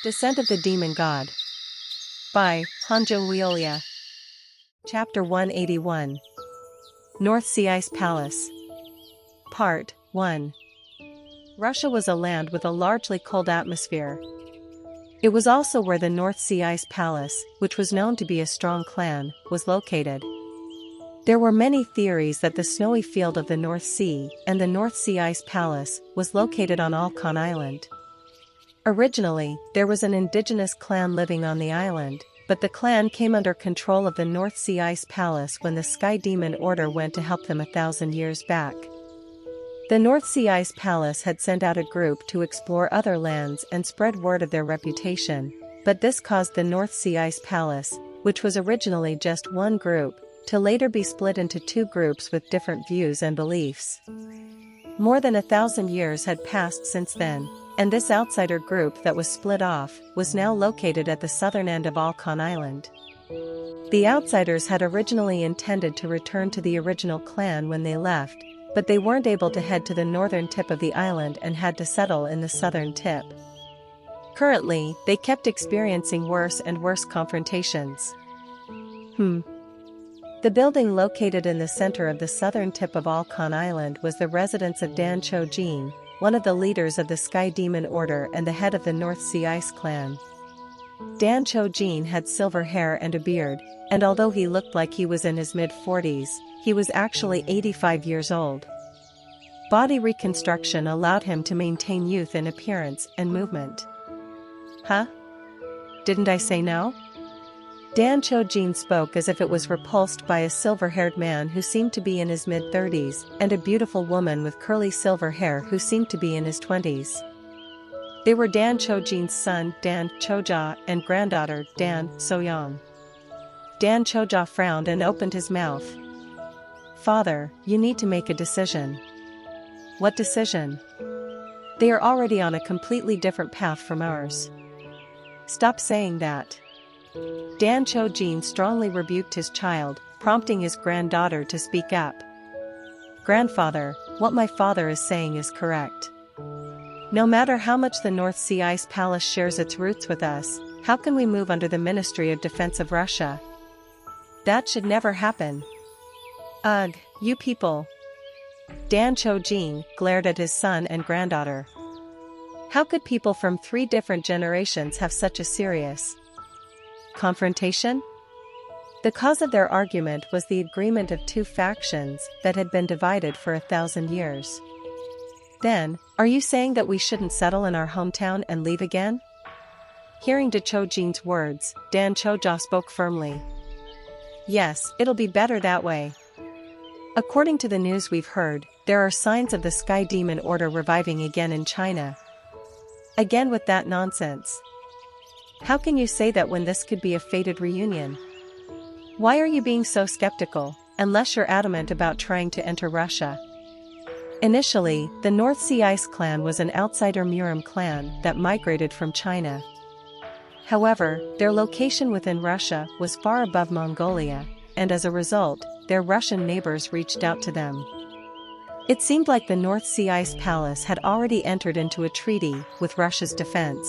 Descent of the Demon God. By Hanjo Wiolia. Chapter 181. North Sea Ice Palace. Part 1. Russia was a land with a largely cold atmosphere. It was also where the North Sea Ice Palace, which was known to be a strong clan, was located. There were many theories that the snowy field of the North Sea and the North Sea Ice Palace was located on Alcon Island. Originally, there was an indigenous clan living on the island, but the clan came under control of the North Sea Ice Palace when the Sky Demon Order went to help them 1,000 years back. The North Sea Ice Palace had sent out a group to explore other lands and spread word of their reputation, but this caused the North Sea Ice Palace, which was originally just one group, to later be split into two groups with different views and beliefs. More than 1,000 years had passed since then, and this outsider group that was split off was now located at the southern end of Alcon Island. The outsiders had originally intended to return to the original clan when they left, but they weren't able to head to the northern tip of the island and had to settle in the southern tip. Currently, they kept experiencing worse and worse confrontations. The building located in the center of the southern tip of Alcon Island was the residence of Dan Cho-jin, one of the leaders of the Sky Demon Order and the head of the North Sea Ice Clan. Dan Cho-jin had silver hair and a beard, and although he looked like he was in his mid-40s, he was actually 85 years old. Body reconstruction allowed him to maintain youth in appearance and movement. Huh? Didn't I say no? Dan Cho-jin spoke as if it was repulsed by a silver-haired man who seemed to be in his mid-30s and a beautiful woman with curly silver hair who seemed to be in his 20s. They were Dan Cho-jin's son, Dan Choja, and granddaughter, Dan Soyoung. Dan Choja frowned and opened his mouth. "Father, you need to make a decision." "What decision?" "They are already on a completely different path from ours." "Stop saying that." Dan Cho-jin strongly rebuked his child, prompting his granddaughter to speak up. "Grandfather, what my father is saying is correct. No matter how much the North Sea Ice Palace shares its roots with us, how can we move under the Ministry of Defense of Russia? That should never happen." "Ugh, you people." Dan Cho-jin glared at his son and granddaughter. How could people from 3 different generations have such a serious confrontation? The cause of their argument was the agreement of 2 factions that had been divided for 1,000 years. "Then, are you saying that we shouldn't settle in our hometown and leave again?" Hearing to Cho-jin's words, Dan Choja spoke firmly. "Yes, it'll be better that way. According to the news we've heard, there are signs of the Sky Demon Order reviving again in China. Again with that nonsense. How can you say that when this could be a fated reunion? Why are you being so skeptical, unless you're adamant about trying to enter Russia?" Initially, the North Sea Ice Clan was an outsider Murim clan that migrated from China. However, their location within Russia was far above Mongolia, and as a result, their Russian neighbors reached out to them. It seemed like the North Sea Ice Palace had already entered into a treaty with Russia's defense.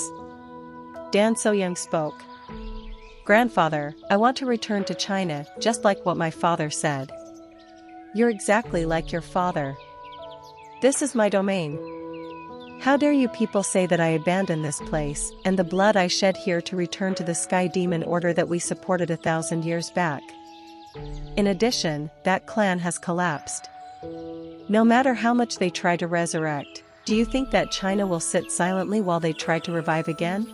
Dan Soyoung spoke. "Grandfather, I want to return to China, just like what my father said." "You're exactly like your father. This is my domain. How dare you people say that I abandoned this place and the blood I shed here to return to the Sky Demon Order that we supported 1,000 years back? In addition, that clan has collapsed. No matter how much they try to resurrect, do you think that China will sit silently while they try to revive again?"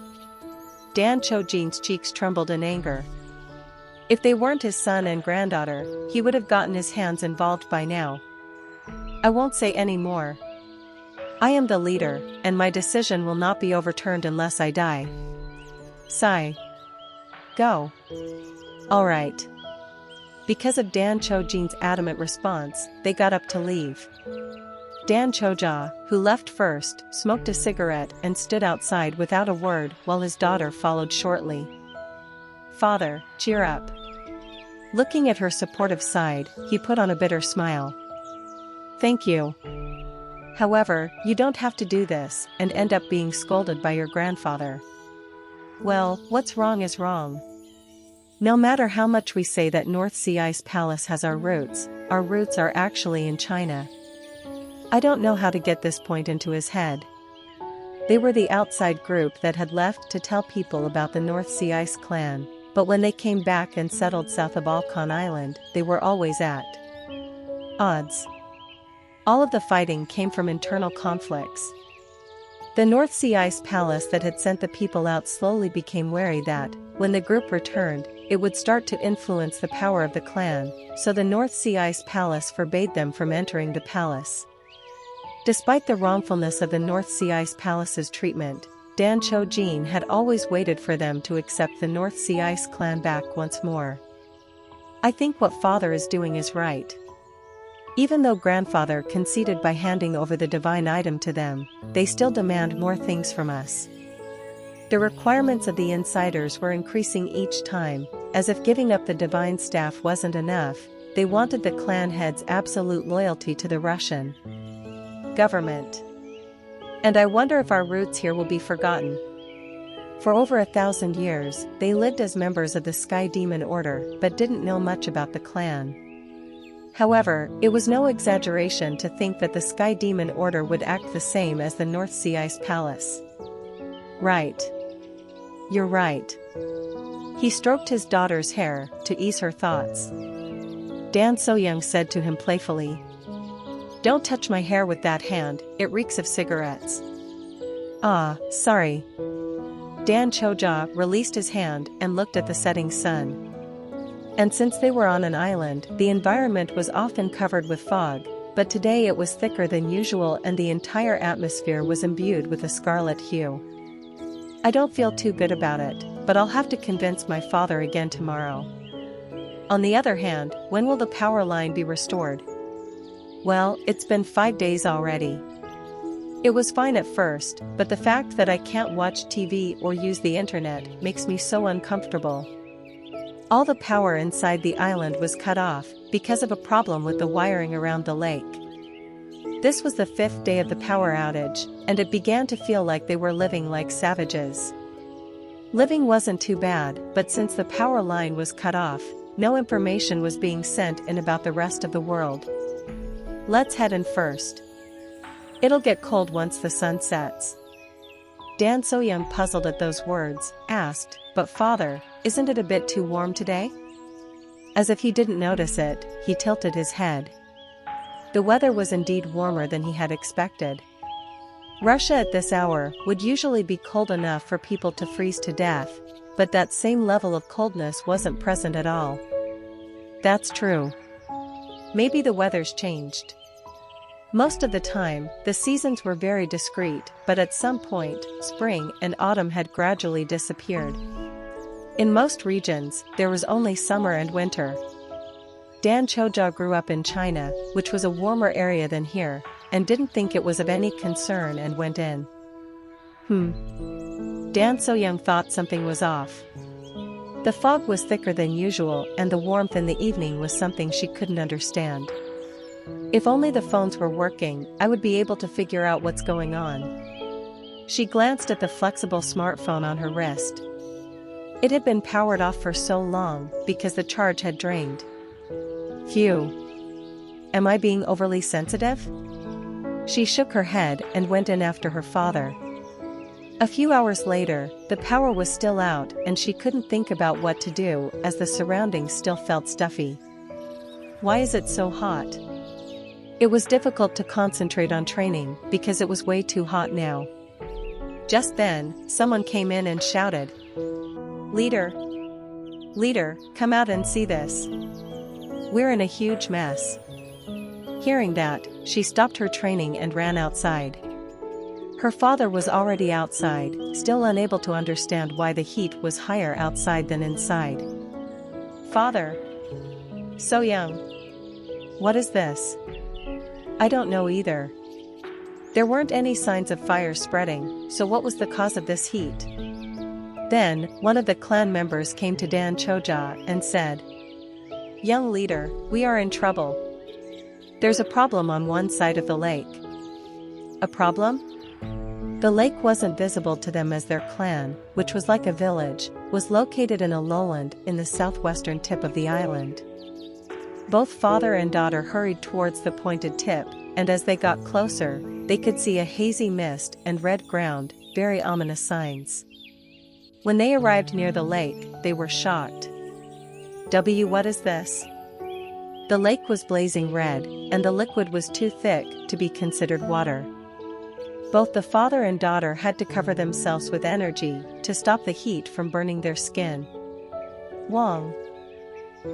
Dan Cho-jin's cheeks trembled in anger. If they weren't his son and granddaughter, he would have gotten his hands involved by now. "I won't say any more. I am the leader, and my decision will not be overturned unless I die. Sigh. Go." "All right." Because of Dan Cho-jin's adamant response, they got up to leave. Dan Choja, who left first, smoked a cigarette and stood outside without a word while his daughter followed shortly. "Father, cheer up." Looking at her supportive side, he put on a bitter smile. "Thank you. However, you don't have to do this and end up being scolded by your grandfather. Well, what's wrong is wrong. No matter how much we say that North Sea Ice Palace has our roots are actually in China. I don't know how to get this point into his head. They were the outside group that had left to tell people about the North Sea Ice Clan, but when they came back and settled south of Alcon Island, they were always at odds. All of the fighting came from internal conflicts. The North Sea Ice Palace that had sent the people out slowly became wary that, when the group returned, it would start to influence the power of the clan, so the North Sea Ice Palace forbade them from entering the palace. Despite the wrongfulness of the North Sea Ice Palace's treatment, Dan Cho-jin had always waited for them to accept the North Sea Ice clan back once more. I think what father is doing is right. Even though grandfather conceded by handing over the divine item to them, they still demand more things from us. The requirements of the insiders were increasing each time, as if giving up the divine staff wasn't enough. They wanted the clan head's absolute loyalty to the Russian government. And I wonder if our roots here will be forgotten. For over 1,000 years, they lived as members of the Sky Demon Order but didn't know much about the clan. However, it was no exaggeration to think that the Sky Demon Order would act the same as the North Sea Ice Palace. Right. You're right. He stroked his daughter's hair to ease her thoughts. Dan So-young said to him playfully, "Don't touch my hair with that hand, it reeks of cigarettes." "Ah, sorry." Dan Choja released his hand and looked at the setting sun. And since they were on an island, the environment was often covered with fog, but today it was thicker than usual and the entire atmosphere was imbued with a scarlet hue. "I don't feel too good about it, but I'll have to convince my father again tomorrow." On the other hand, when will the power line be restored? Well, it's been 5 days already. It was fine at first, but the fact that I can't watch TV or use the internet makes me so uncomfortable. All the power inside the island was cut off, because of a problem with the wiring around the lake. This was the 5th day of the power outage, and it began to feel like they were living like savages. Living wasn't too bad, but since the power line was cut off, no information was being sent in about the rest of the world. "Let's head in first. It'll get cold once the sun sets." Dan So-young, puzzled at those words, asked, "But father, isn't it a bit too warm today?" As if he didn't notice it, he tilted his head. The weather was indeed warmer than he had expected. Russia at this hour would usually be cold enough for people to freeze to death, but that same level of coldness wasn't present at all. That's true. Maybe the weather's changed. Most of the time, the seasons were very discrete, but at some point, spring and autumn had gradually disappeared. In most regions, there was only summer and winter. Dan Choja grew up in China, which was a warmer area than here, and didn't think it was of any concern and went in. Dan So-young thought something was off. The fog was thicker than usual and the warmth in the evening was something she couldn't understand. If only the phones were working, I would be able to figure out what's going on. She glanced at the flexible smartphone on her wrist. It had been powered off for so long because the charge had drained. Phew. Am I being overly sensitive? She shook her head and went in after her father. A few hours later, the power was still out and she couldn't think about what to do as the surroundings still felt stuffy. Why is it so hot? It was difficult to concentrate on training because it was way too hot now. Just then, someone came in and shouted, "Leader! Leader, come out and see this. We're in a huge mess." Hearing that, she stopped her training and ran outside. Her father was already outside, still unable to understand why the heat was higher outside than inside. "Father! So-young. What is this?" "I don't know either." There weren't any signs of fire spreading, so what was the cause of this heat? Then, one of the clan members came to Dan Choja and said, "Young leader, we are in trouble. There's a problem on one side of the lake." "A problem?" The lake wasn't visible to them as their clan, which was like a village, was located in a lowland in the southwestern tip of the island. Both father and daughter hurried towards the pointed tip, and as they got closer, they could see a hazy mist and red ground, very ominous signs. When they arrived near the lake, they were shocked. What is this? The lake was blazing red, and the liquid was too thick to be considered water. Both the father and daughter had to cover themselves with energy to stop the heat from burning their skin. Wang.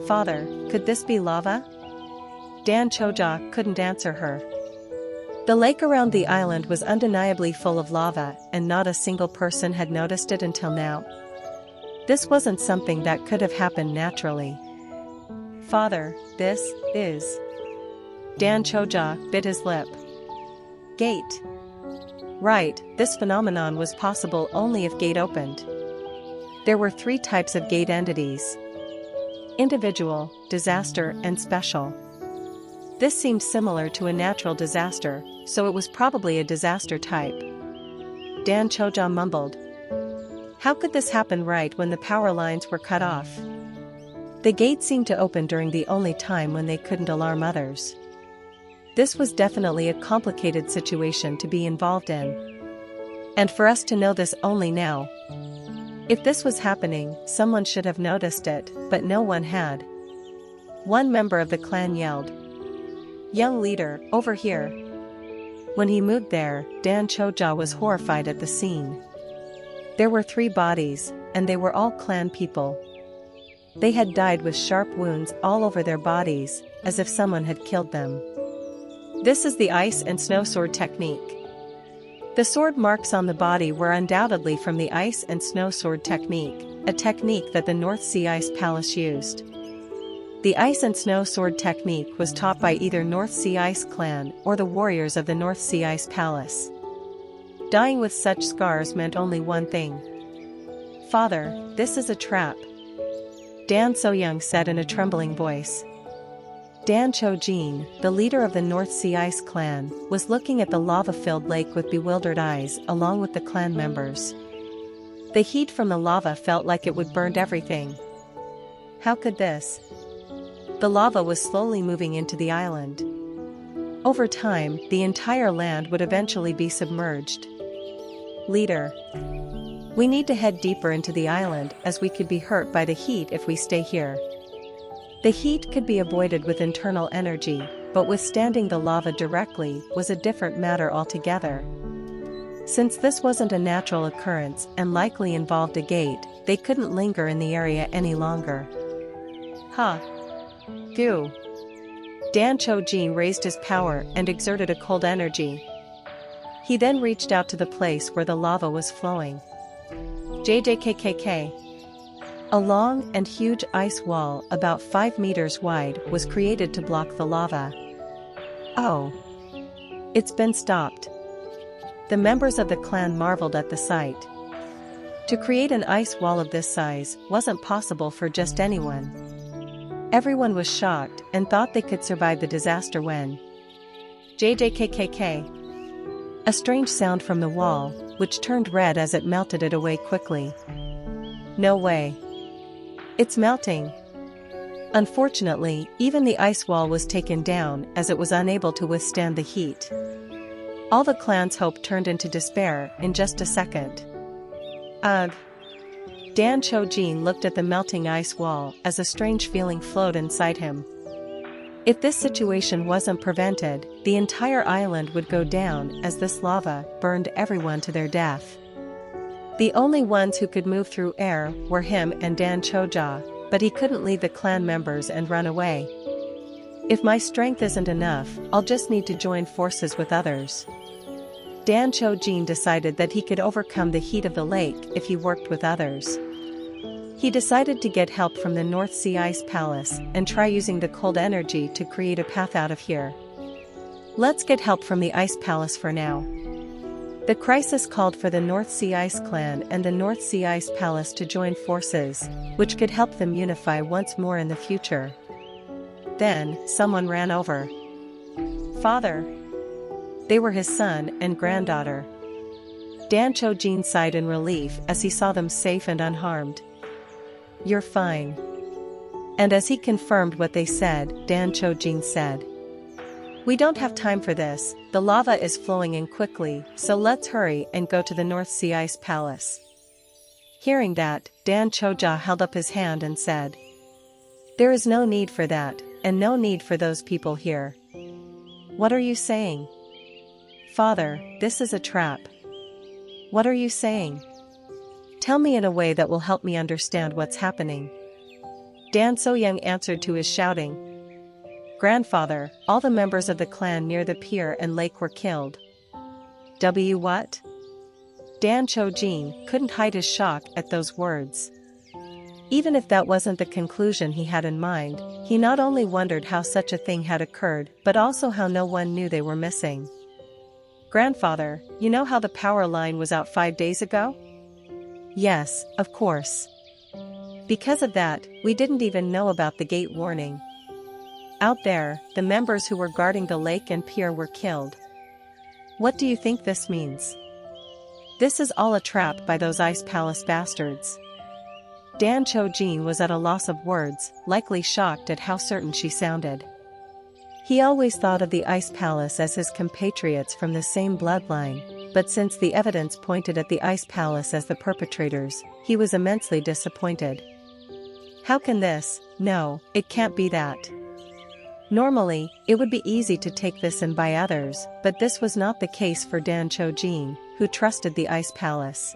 Father, could this be lava? Dan Choja couldn't answer her. The lake around the island was undeniably full of lava, and not a single person had noticed it until now. This wasn't something that could have happened naturally. Father, this is... Dan Choja bit his lip. Gate. Right, this phenomenon was possible only if gate opened. There were 3 types of gate entities: individual, disaster, and special. This seemed similar to a natural disaster, so it was probably a disaster type. Dan Choja mumbled. How could this happen right when the power lines were cut off? The gate seemed to open during the only time when they couldn't alarm others. This was definitely a complicated situation to be involved in. And for us to know this only now. If this was happening, someone should have noticed it, but no one had. One member of the clan yelled, "Young leader, over here." When he moved there, Dan Choja was horrified at the scene. There were 3 bodies, and they were all clan people. They had died with sharp wounds all over their bodies, as if someone had killed them. This is the ice and snow sword technique. The sword marks on the body were undoubtedly from the ice and snow sword technique, a technique that the North Sea Ice Palace used. The ice and snow sword technique was taught by either North Sea Ice Clan or the warriors of the North Sea Ice Palace. Dying with such scars meant only one thing. Father, this is a trap. Dan So-young said in a trembling voice. Dan Cho-jin, the leader of the North Sea Ice Clan, was looking at the lava-filled lake with bewildered eyes along with the clan members. The heat from the lava felt like it would burn everything. How could this? The lava was slowly moving into the island. Over time, the entire land would eventually be submerged. Leader. We need to head deeper into the island as we could be hurt by the heat if we stay here. The heat could be avoided with internal energy, but withstanding the lava directly was a different matter altogether. Since this wasn't a natural occurrence and likely involved a gate, they couldn't linger in the area any longer. Phew. Dan Cho-jin raised his power and exerted a cold energy. He then reached out to the place where the lava was flowing. JJKKK. A long and huge ice wall about 5 meters wide was created to block the lava. Oh. It's been stopped. The members of the clan marveled at the sight. To create an ice wall of this size wasn't possible for just anyone. Everyone was shocked and thought they could survive the disaster when JJKKK. A strange sound from the wall, which turned red as it melted it away quickly. No way. It's melting. Unfortunately, even the ice wall was taken down as it was unable to withstand the heat. All the clan's hope turned into despair in just a second. Ugh. Dan Cho-jin looked at the melting ice wall as a strange feeling flowed inside him. If this situation wasn't prevented, the entire island would go down as this lava burned everyone to their death. The only ones who could move through air were him and Dan Choja, but he couldn't leave the clan members and run away. If my strength isn't enough, I'll just need to join forces with others. Dan Cho-jin decided that he could overcome the heat of the lake if he worked with others. He decided to get help from the North Sea Ice Palace and try using the cold energy to create a path out of here. Let's get help from the Ice Palace for now. The crisis called for the North Sea Ice Clan and the North Sea Ice Palace to join forces, which could help them unify once more in the future. Then, someone ran over. Father. They were his son and granddaughter. Dan Cho-jin sighed in relief as he saw them safe and unharmed. "You're fine." And as he confirmed what they said, Dan Cho-jin said, "We don't have time for this, the lava is flowing in quickly, so let's hurry and go to the North Sea Ice Palace." Hearing that, Dan Choja held up his hand and said, "There is no need for that, and no need for those people here." "What are you saying?" "Father, this is a trap." "What are you saying? Tell me in a way that will help me understand what's happening." Dan So-young answered to his shouting, "Grandfather, all the members of the clan near the pier and lake were killed." What? Dan Cho-jin couldn't hide his shock at those words. Even if that wasn't the conclusion he had in mind, he not only wondered how such a thing had occurred but also how no one knew they were missing. "Grandfather, you know how the power line was out 5 days ago?" "Yes, of course. Because of that, we didn't even know about the gate warning. Out there, the members who were guarding the lake and pier were killed. What do you think this means? This is all a trap by those Ice Palace bastards." Dan Cho-jin was at a loss of words, likely shocked at how certain she sounded. He always thought of the Ice Palace as his compatriots from the same bloodline, but since the evidence pointed at the Ice Palace as the perpetrators, he was immensely disappointed. How can this? No, it can't be that. Normally, it would be easy to take this in by others, but this was not the case for Dan Cho-jin, who trusted the Ice Palace.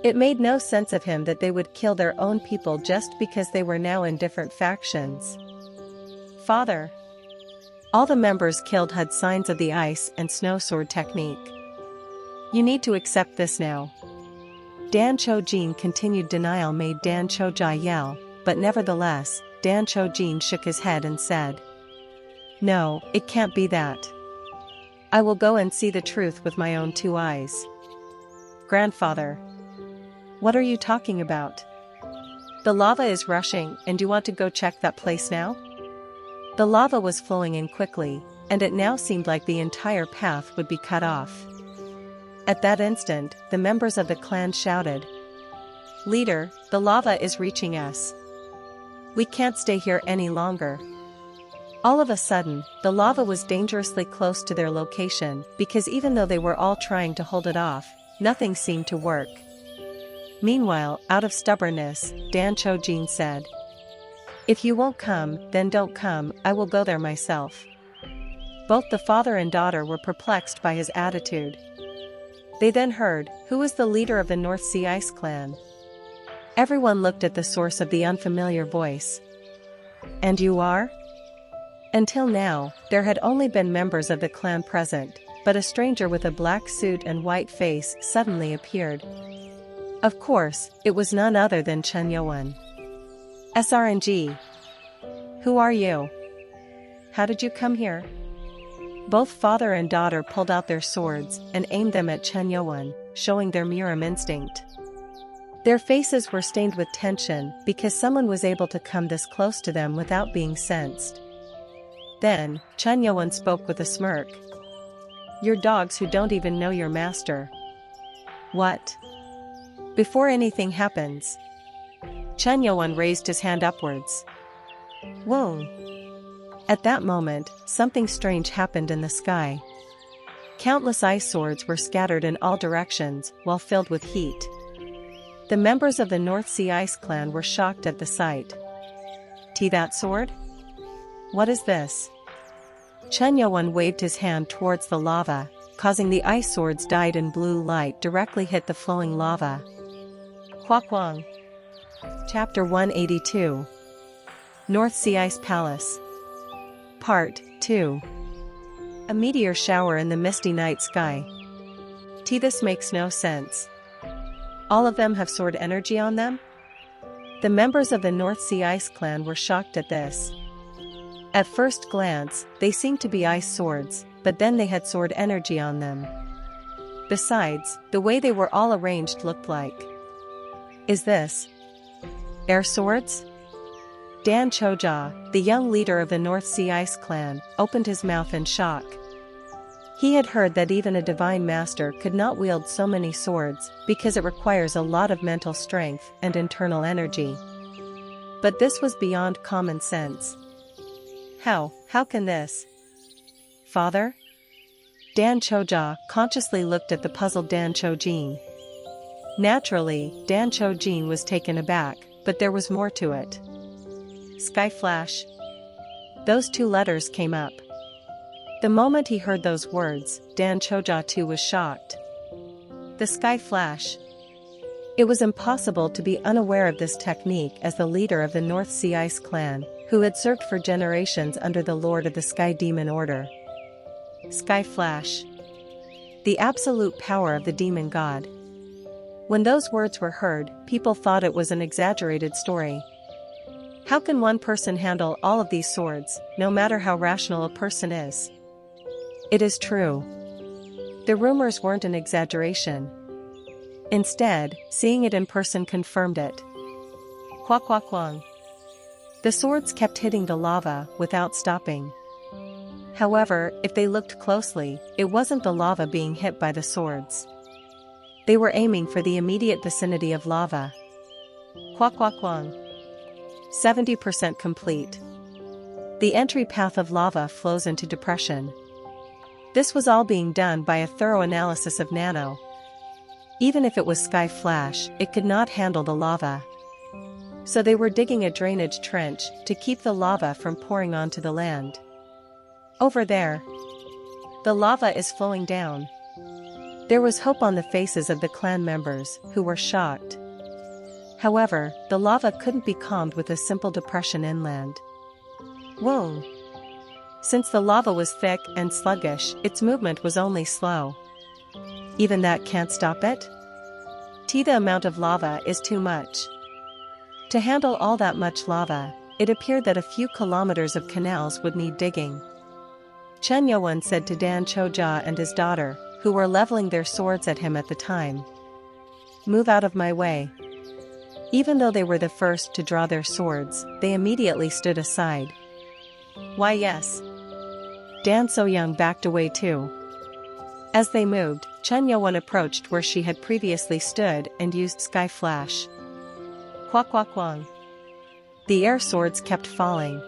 It made no sense of him that they would kill their own people just because they were now in different factions. "Father, all the members killed had signs of the ice and snow sword technique. You need to accept this now." Dan Cho-jin continued denial made Dan Choja yell, but nevertheless, Dan Cho-jin shook his head and said, "No, it can't be that. I will go and see the truth with my own 2 eyes." "Grandfather, what are you talking about? The lava is rushing, and you want to go check that place now?" The lava was flowing in quickly, and it now seemed like the entire path would be cut off. At that instant, the members of the clan shouted, "Leader, the lava is reaching us. We can't stay here any longer." All of a sudden, the lava was dangerously close to their location because even though they were all trying to hold it off, nothing seemed to work. Meanwhile, out of stubbornness, Dan Cho-jin said, "If you won't come, then don't come, I will go there myself." Both the father and daughter were perplexed by his attitude. They then heard, "Who was the leader of the North Sea Ice Clan?" Everyone looked at the source of the unfamiliar voice. "And you are?" Until now, there had only been members of the clan present, but a stranger with a black suit and white face suddenly appeared. Of course, it was none other than Chen Yoan. "SRNG. Who are you? How did you come here?" Both father and daughter pulled out their swords and aimed them at Chen Yoan, showing their Muram instinct. Their faces were stained with tension because someone was able to come this close to them without being sensed. Then, Chen Yoan spoke with a smirk. "You're dogs who don't even know your master." "What?" "Before anything happens." Chen Yoan raised his hand upwards. "Whoa." At that moment, something strange happened in the sky. Countless ice swords were scattered in all directions while filled with heat. The members of the North Sea Ice Clan were shocked at the sight. That sword? What is this?" Chen Yoan waved his hand towards the lava, causing the ice swords dyed in blue light directly hit the flowing lava. Huaquang. Chapter 182. North Sea Ice Palace. Part 2. A meteor shower in the misty night sky. This makes no sense. All of them have sword energy on them? The members of the North Sea Ice Clan were shocked at this. At first glance, they seemed to be ice swords, but then they had sword energy on them. Besides, the way they were all arranged looked like. Is this air swords? Dan Choja, the young leader of the North Sea Ice Clan, opened his mouth in shock. He had heard that even a divine master could not wield so many swords because it requires a lot of mental strength and internal energy. But this was beyond common sense. How can this? Father? Dan Choja consciously looked at the puzzled Dan Chojin. Naturally, Dan Chojin was taken aback, but there was more to it. Sky Flash. Those two letters came up. The moment he heard those words, Dan Choja too was shocked. The Sky Flash. It was impossible to be unaware of this technique as the leader of the North Sea Ice Clan, who had served for generations under the Lord of the Sky Demon Order. Sky Flash. The absolute power of the demon god. When those words were heard, people thought it was an exaggerated story. How can one person handle all of these swords, no matter how rational a person is? It is true. The rumors weren't an exaggeration. Instead, seeing it in person confirmed it. Kwak kwak kwang. The swords kept hitting the lava without stopping. However, if they looked closely, it wasn't the lava being hit by the swords. They were aiming for the immediate vicinity of lava. Kwak kwak kwang. 70% complete. The entry path of lava flows into depression. This was all being done by a thorough analysis of Nano. Even if it was Sky Flash, it could not handle the lava. So they were digging a drainage trench to keep the lava from pouring onto the land. Over there, the lava is flowing down. There was hope on the faces of the clan members, who were shocked. However, the lava couldn't be calmed with a simple depression inland. Whoa! Since the lava was thick and sluggish, its movement was only slow. Even that can't stop it? The amount of lava is too much. To handle all that much lava, it appeared that a few kilometers of canals would need digging. Chen Yuan said to Dan Choja and his daughter, who were leveling their swords at him at the time. Move out of my way. Even though they were the first to draw their swords, they immediately stood aside. Why yes. Dan So-young backed away too. As they moved, Chen Yuan approached where she had previously stood and used Sky Flash. Kwak kwak kwang. The air swords kept falling.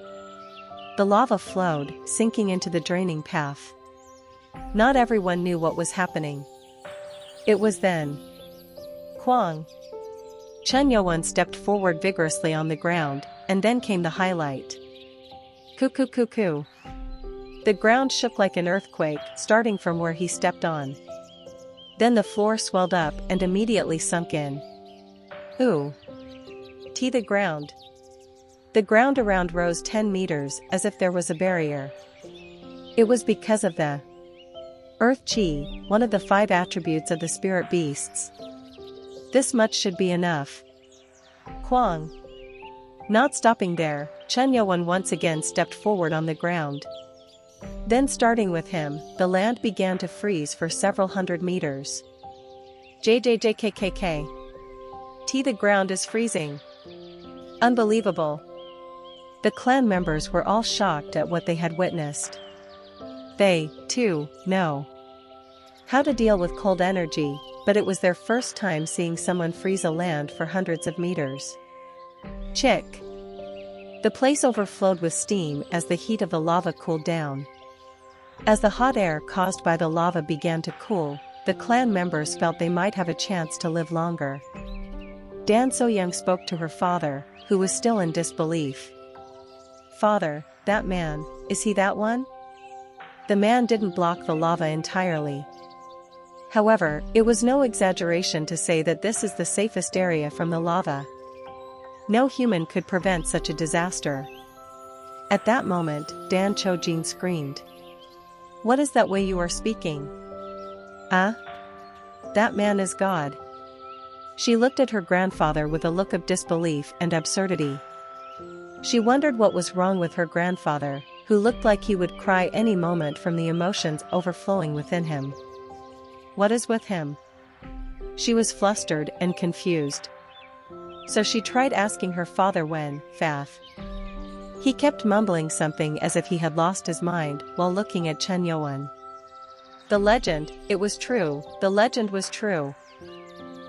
The lava flowed, sinking into the draining path. Not everyone knew what was happening. It was then. Kwang. Chen Yuan stepped forward vigorously on the ground, and then came the highlight. Cuckoo cuckoo. The ground shook like an earthquake, starting from where he stepped on. Then the floor swelled up and immediately sunk in. Ooh. The ground. The ground around rose 10 meters, as if there was a barrier. It was because of the Earth Chi, one of the 5 attributes of the spirit beasts. This much should be enough. Kwang. Not stopping there, Chen Yuan once again stepped forward on the ground. Then starting with him, the land began to freeze for several hundred meters. JJJKKK. The ground is freezing. Unbelievable. The clan members were all shocked at what they had witnessed. They, too, know how to deal with cold energy, but it was their first time seeing someone freeze a land for hundreds of meters. Chick. The place overflowed with steam as the heat of the lava cooled down. As the hot air caused by the lava began to cool, the clan members felt they might have a chance to live longer. Dan So-young spoke to her father, who was still in disbelief. Father, that man, is he that one? The man didn't block the lava entirely. However, it was no exaggeration to say that this is the safest area from the lava. No human could prevent such a disaster. At that moment, Dan Chojin screamed. What is that way you are speaking? That man is God. She looked at her grandfather with a look of disbelief and absurdity. She wondered what was wrong with her grandfather, who looked like he would cry any moment from the emotions overflowing within him. What is with him? She was flustered and confused. So she tried asking her father when, Fath. He kept mumbling something as if he had lost his mind while looking at Chen Yuan. It was true, the legend was true.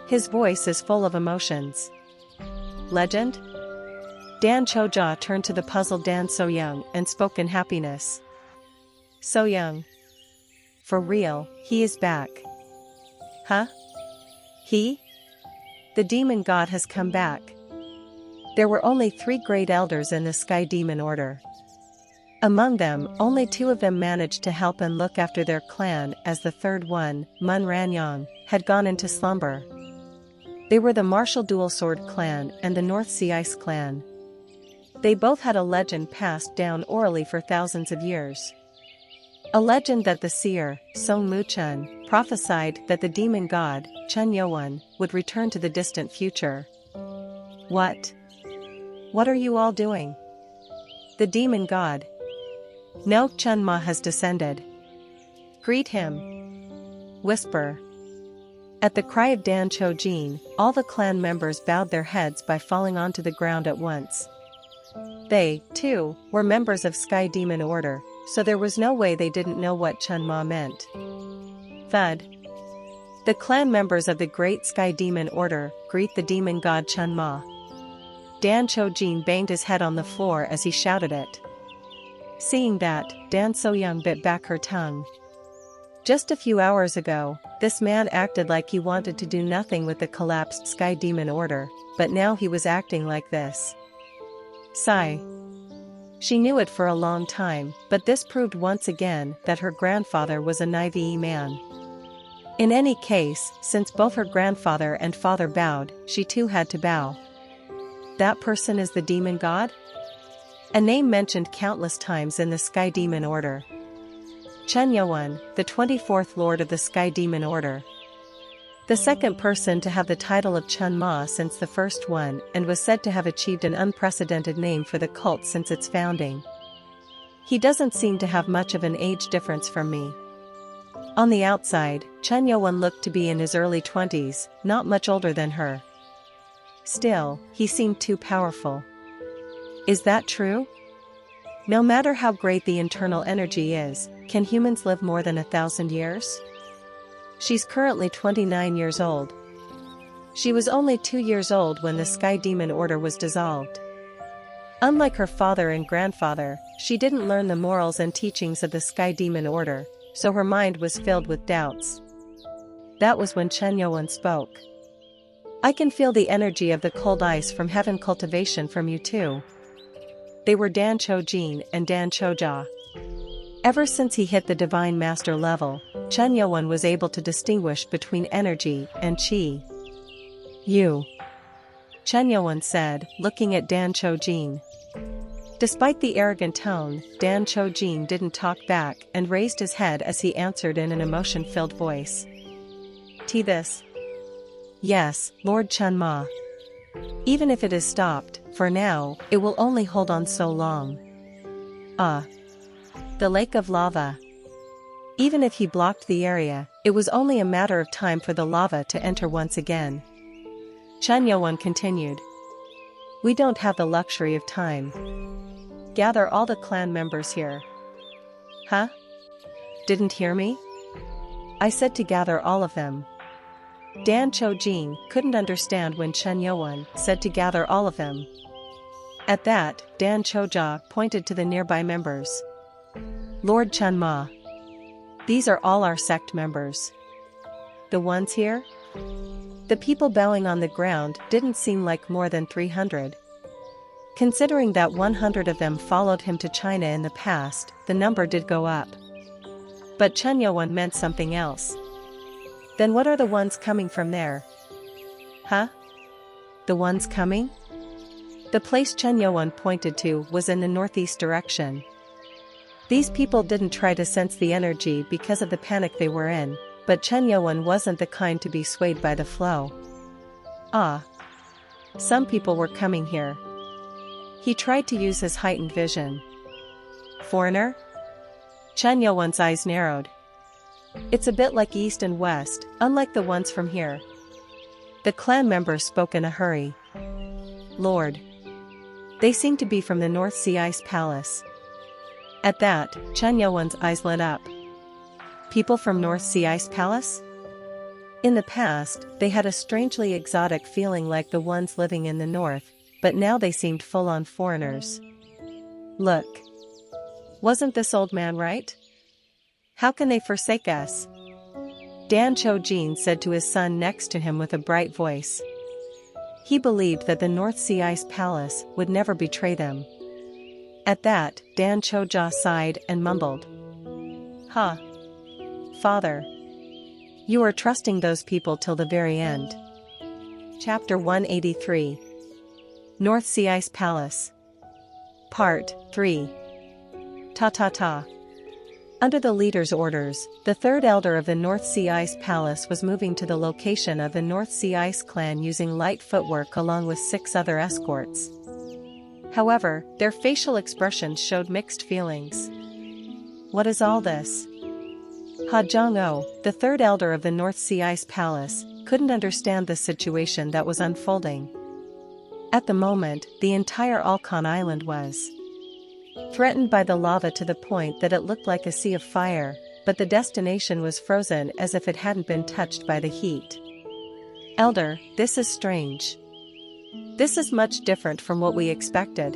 His voice is full of emotions. Legend? Dan Choja turned to the puzzled Dan So-young and spoke in happiness. So-young. For real, he is back. Huh? He? The demon god has come back. There were only 3 great elders in the Sky Demon Order. Among them, only 2 of them managed to help and look after their clan, as the third one, Mun Ranyang, had gone into slumber. They were the Martial Dual Sword clan and the North Sea Ice clan. They both had a legend passed down orally for thousands of years. A legend that the seer, Song Mu-chun, prophesied that the demon god, Chun Yo-won, would return to the distant future. What? What are you all doing? The demon god. No, Chun Ma has descended. Greet him. Whisper. At the cry of Dan Cho-jin, all the clan members bowed their heads by falling onto the ground at once. They, too, were members of Sky Demon Order, so there was no way they didn't know what Chun Ma meant. Thud. The clan members of the Great Sky Demon Order greet the demon god Chun Ma. Dan Cho-jin banged his head on the floor as he shouted it. Seeing that, Dan So-young bit back her tongue. Just a few hours ago, this man acted like he wanted to do nothing with the collapsed Sky Demon Order, but now he was acting like this. Sigh. She knew it for a long time, but this proved once again that her grandfather was a naive man. In any case, since both her grandfather and father bowed, she too had to bow. That person is the demon god? A name mentioned countless times in the Sky Demon Order. Chun Yo-won, the 24th Lord of the Sky Demon Order. The second person to have the title of Chun Ma since the first one, and was said to have achieved an unprecedented name for the cult since its founding. He doesn't seem to have much of an age difference from me. On the outside, Chun Yo-won looked to be in his early 20s, not much older than her. Still, he seemed too powerful. Is that true? No matter how great the internal energy is, can humans live more than 1,000 years? She's currently 29 years old. She was only 2 years old when the Sky Demon Order was dissolved. Unlike her father and grandfather, she didn't learn the morals and teachings of the Sky Demon Order, so her mind was filled with doubts. That was when Chun Yo-won spoke. I can feel the energy of the cold ice from heaven cultivation from you too. They were Dan Cho-jin and Dan Cho-ja. Ever since he hit the Divine Master level, Chun Yo-won was able to distinguish between energy and chi. You. Chun Yo-won said, looking at Dan Cho-jin. Despite the arrogant tone, Dan Cho-jin didn't talk back and raised his head as he answered in an emotion-filled voice. This? Yes, Lord Chun Ma. Even if it is stopped, for now, it will only hold on so long. The lake of lava. Even if he blocked the area, it was only a matter of time for the lava to enter once again. Chun Yo-won continued. We don't have the luxury of time. Gather all the clan members here. Huh? Didn't hear me? I said to gather all of them. Dan Cho-jin couldn't understand when Chun Yo-won said to gather all of them. At that, Dan Cho-ja pointed to the nearby members. Lord Chun Ma. These are all our sect members. The ones here? The people bowing on the ground didn't seem like more than 300. Considering that 100 of them followed him to China in the past, the number did go up. But Chun Yo-won meant something else. Then what are the ones coming from there? Huh? The ones coming? The place Chun Yo-won pointed to was in the northeast direction. These people didn't try to sense the energy because of the panic they were in, but Chun Yo-won wasn't the kind to be swayed by the flow. Some people were coming here. He tried to use his heightened vision. Foreigner? Chun Yo-won's eyes narrowed. It's a bit like east and west, unlike the ones from here. The clan member spoke in a hurry. Lord. They seem to be from the North Sea Ice Palace. At that, Chun Yo-won's eyes lit up. People from North Sea Ice Palace? In the past, they had a strangely exotic feeling like the ones living in the north, but now they seemed full-on foreigners. Look. Wasn't this old man right? How can they forsake us? Dan Cho-jin said to his son next to him with a bright voice. He believed that the North Sea Ice Palace would never betray them. At that, Dan Cho-ja sighed and mumbled. Huh. Father. You are trusting those people till the very end. Chapter 183. North Sea Ice Palace. Part 3. Ta-ta-ta. Under the leader's orders, the third elder of the North Sea Ice Palace was moving to the location of the North Sea Ice clan using light footwork along with 6 other escorts. However, their facial expressions showed mixed feelings. What is all this? Ha Jong-oh, the third elder of the North Sea Ice Palace, couldn't understand the situation that was unfolding. At the moment, the entire Alkan Island was threatened by the lava to the point that it looked like a sea of fire, but the destination was frozen as if it hadn't been touched by the heat. Elder, this is strange. This is much different from what we expected.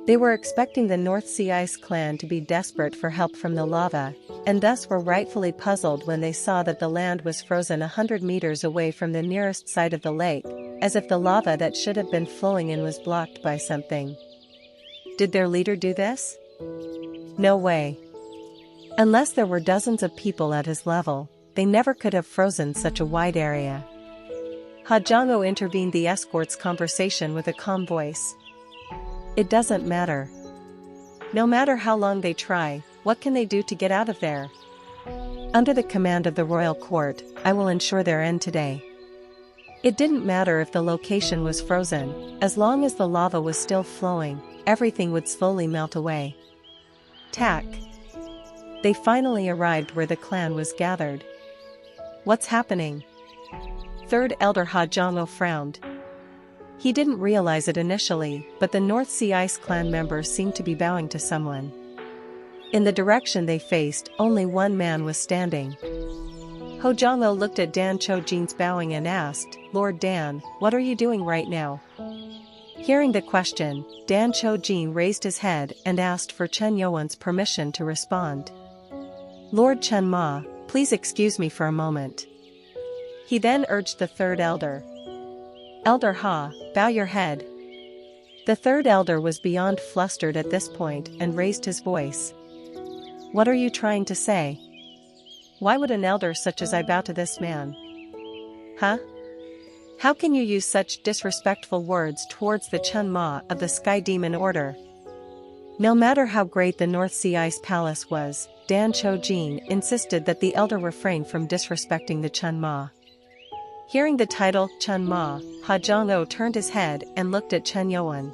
They were expecting the North Sea Ice clan to be desperate for help from the lava, and thus were rightfully puzzled when they saw that the land was frozen 100 meters away from the nearest side of the lake, as if the lava that should have been flowing in was blocked by something. Did their leader do this? No way. Unless there were dozens of people at his level, they never could have frozen such a wide area. Ha Jong-oh intervened the escort's conversation with a calm voice. It doesn't matter. No matter how long they try, what can they do to get out of there? Under the command of the royal court, I will ensure their end today. It didn't matter if the location was frozen, as long as the lava was still flowing, everything would slowly melt away. Tack. They finally arrived where the clan was gathered. What's happening? Third elder Ha Jong-oh frowned. He didn't realize it initially, but the North Sea Ice clan members seemed to be bowing to someone. In the direction they faced, only one man was standing. Ho Jong-oh looked at Dan Cho-jin's bowing and asked, Lord Dan, what are you doing right now? Hearing the question, Dan Cho-jin raised his head and asked for Chen Yowen's permission to respond. Lord Chen Ma, please excuse me for a moment. He then urged the third elder. Elder Ha, bow your head. The third elder was beyond flustered at this point and raised his voice. What are you trying to say? Why would an elder such as I bow to this man? Huh? How can you use such disrespectful words towards the Chen Ma of the Sky Demon Order? No matter how great the North Sea Ice Palace was, Dan Cho-jin insisted that the elder refrain from disrespecting the Chen Ma. Hearing the title, Chen Ma, Ha Jong-oh turned his head and looked at Chen Yowen.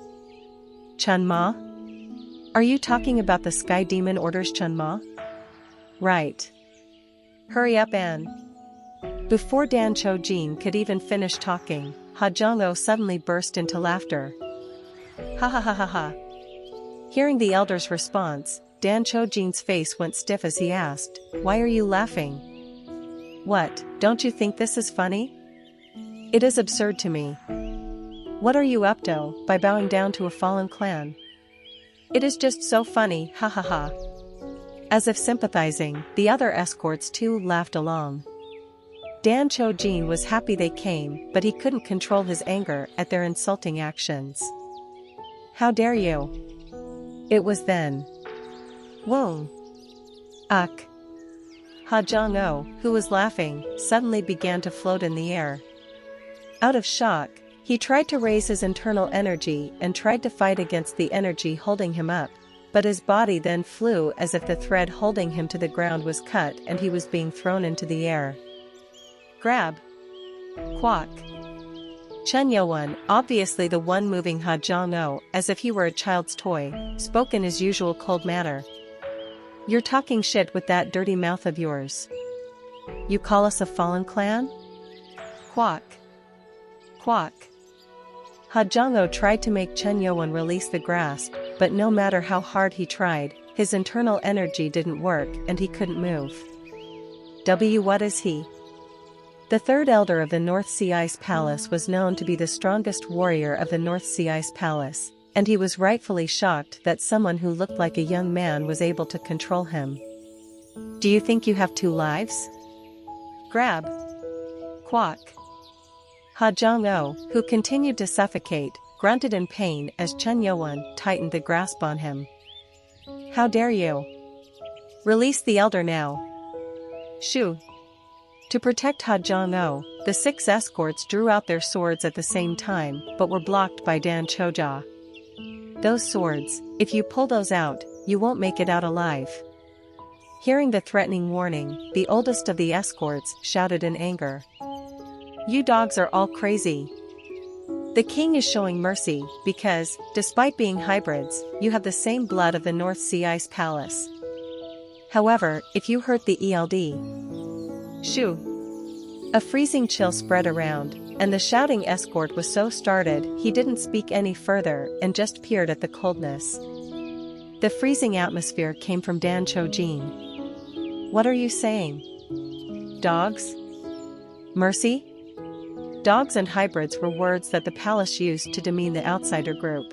Chen Ma? Are you talking about the Sky Demon Order's Chen Ma? Right. Hurry up and... Before Dan Cho-jin could even finish talking, Ha Jong-oh suddenly burst into laughter. Ha ha ha ha ha. Hearing the elder's response, Dan Cho-jin's face went stiff as he asked, Why are you laughing? What, don't you think this is funny? It is absurd to me. What are you up to, by bowing down to a fallen clan? It is just so funny, ha ha ha. As if sympathizing, the other escorts too laughed along. Dan Cho-jin was happy they came, but he couldn't control his anger at their insulting actions. How dare you? It was then. Whoa. Ugh. Ha Jong-oh, who was laughing, suddenly began to float in the air. Out of shock, he tried to raise his internal energy and tried to fight against the energy holding him up, but his body then flew as if the thread holding him to the ground was cut and he was being thrown into the air. Grab. Quack. Chen Yowen, obviously the one moving Ha Jong-oh as if he were a child's toy, spoke in his usual cold manner. You're talking shit with that dirty mouth of yours. You call us a fallen clan? Quack. Quack. Ha Jong-oh tried to make Chen Yowen release the grasp, but no matter how hard he tried, his internal energy didn't work and he couldn't move. What is he? The third elder of the North Sea Ice Palace was known to be the strongest warrior of the North Sea Ice Palace, and he was rightfully shocked that someone who looked like a young man was able to control him. Do you think you have 2 lives? Grab. Quack. Ha Jong-o, who continued to suffocate, grunted in pain as Chen Yuan tightened the grasp on him. How dare you? Release the elder now. Shoo. To protect Ha Jong-o, the 6 escorts drew out their swords at the same time but were blocked by Dan Choja. Those swords, if you pull those out, you won't make it out alive. Hearing the threatening warning, the oldest of the escorts shouted in anger. You dogs are all crazy. The king is showing mercy because, despite being hybrids, you have the same blood of the North Sea Ice Palace. However, if you hurt the ELD... Shoo! A freezing chill spread around, and the shouting escort was so startled he didn't speak any further and just peered at the coldness. The freezing atmosphere came from Dan Cho-jin. What are you saying? Dogs? Mercy? Dogs and hybrids were words that the palace used to demean the outsider group.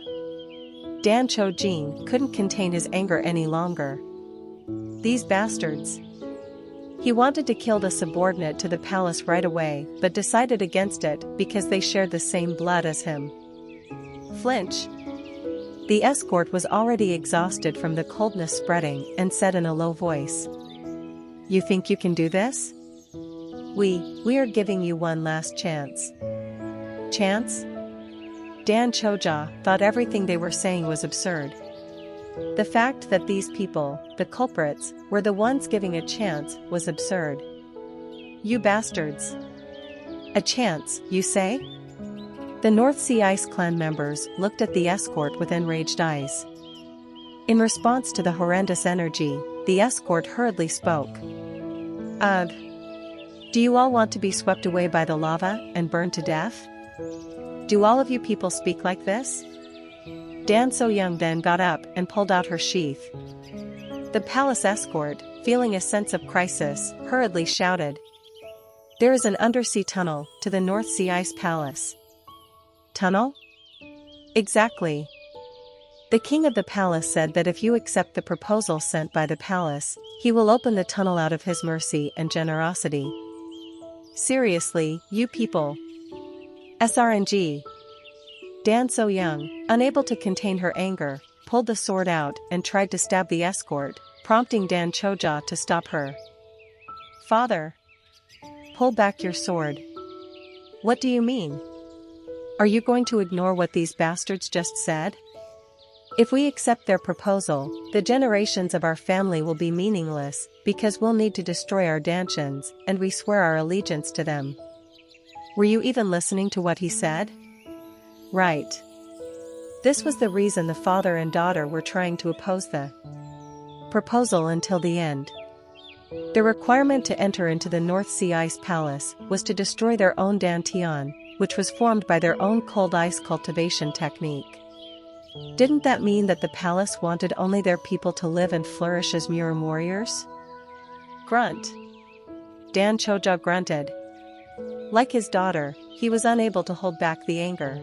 Dan Cho-jin couldn't contain his anger any longer. These bastards. He wanted to kill the subordinate to the palace right away but decided against it because they shared the same blood as him. Flinch. The escort was already exhausted from the coldness spreading and said in a low voice. You think you can do this? We are giving you one last chance. Chance? Dan Choja thought everything they were saying was absurd. The fact that these people, the culprits, were the ones giving a chance was absurd. You bastards. A chance, you say? The North Sea Ice Clan members looked at the escort with enraged eyes. In response to the horrendous energy, the escort hurriedly spoke. Ugh. Do you all want to be swept away by the lava and burned to death? Do all of you people speak like this? Dan So-young then got up and pulled out her sheath. The palace escort, feeling a sense of crisis, hurriedly shouted. There is an undersea tunnel to the North Sea Ice Palace. Tunnel? Exactly. The king of the palace said that if you accept the proposal sent by the palace, he will open the tunnel out of his mercy and generosity. Seriously, you people. SRNG. Dan So-young, unable to contain her anger, pulled the sword out and tried to stab the escort, prompting Dan Choja to stop her. Father. Pull back your sword. What do you mean? Are you going to ignore what these bastards just said? If we accept their proposal, the generations of our family will be meaningless, because we'll need to destroy our Danchans, and we swear our allegiance to them. Were you even listening to what he said? Right. This was the reason the father and daughter were trying to oppose the proposal until the end. The requirement to enter into the North Sea Ice Palace was to destroy their own Dantian, which was formed by their own cold ice cultivation technique. Didn't that mean that the palace wanted only their people to live and flourish as Murim warriors? Grunt. Dan Choja grunted. Like his daughter, he was unable to hold back the anger.